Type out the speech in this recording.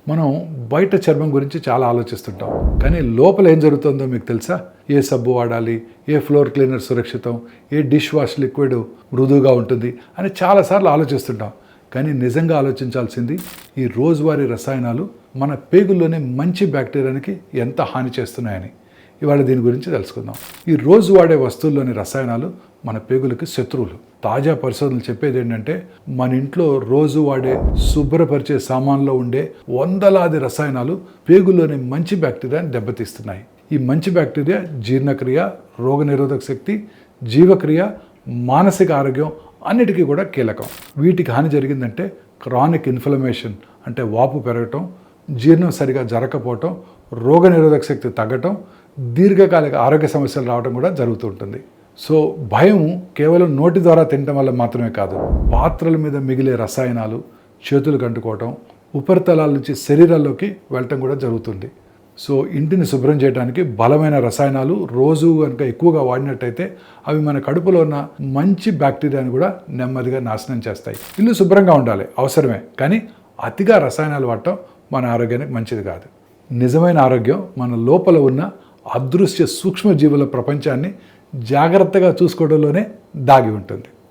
మనం బయట చర్మం గురించి చాలా ఆలోచిస్తుంటాం, కానీ లోపల ఏం జరుగుతుందో మీకు తెలుసా? ఏ సబ్బు వాడాలి, ఏ ఫ్లోర్ క్లీనర్ సురక్షితం, ఏ డిష్ వాష్ లిక్విడ్ మృదువుగా ఉంటుంది అని చాలాసార్లు ఆలోచిస్తుంటాం. కానీ నిజంగా ఆలోచించాల్సింది ఈ రోజువారీ రసాయనాలు మన పేగుల్లోనే మంచి బ్యాక్టీరియానికి ఎంత హాని చేస్తున్నాయని. ఇవాళ దీని గురించి తెలుసుకుందాం. ఈ రోజు వాడే వస్తువుల్లోని రసాయనాలు మన పేగులకి శత్రువులు. తాజా పరిశోధనలు చెప్పేది ఏంటంటే, మన ఇంట్లో రోజు వాడే శుభ్రపరిచే సామాన్లో ఉండే వందలాది రసాయనాలు పేగుల్లోని మంచి బ్యాక్టీరియాని దెబ్బతీస్తున్నాయి. ఈ మంచి బ్యాక్టీరియా జీర్ణక్రియ, రోగనిరోధక శక్తి, జీవక్రియ, మానసిక ఆరోగ్యం అన్నిటికీ కూడా కీలకం. వీటికి హాని జరిగిందంటే క్రానిక్ ఇన్ఫ్లమేషన్ అంటే వాపు పెరగటం, జీర్ణం సరిగా జరగకపోవటం, రోగనిరోధక శక్తి తగ్గటం, దీర్ఘకాలిక ఆరోగ్య సమస్యలు రావడం కూడా జరుగుతూ ఉంటుంది. సో భయం కేవలం నోటి ద్వారా తినడం వల్ల మాత్రమే కాదు, పాత్రల మీద మిగిలే రసాయనాలు చేతులు కంటుకోవటం, ఉపరితలాల నుంచి శరీరాల్లోకి వెళ్ళటం కూడా జరుగుతుంది. సో ఇంటిని శుభ్రం చేయడానికి బలమైన రసాయనాలు రోజు కనుక ఎక్కువగా వాడినట్టయితే అవి మన కడుపులో ఉన్న మంచి బ్యాక్టీరియాని కూడా నెమ్మదిగా నాశనం చేస్తాయి. ఇల్లు శుభ్రంగా ఉండాలి, అవసరమే, కానీ అతిగా రసాయనాలు వాడటం మన ఆరోగ్యానికి మంచిది కాదు. నిజమైన ఆరోగ్యం మన లోపల ఉన్న అదృశ్య సూక్ష్మజీవుల ప్రపంచాన్ని జాగ్రత్తగా చూసుకోవడంలోనే దాగి ఉంటుంది.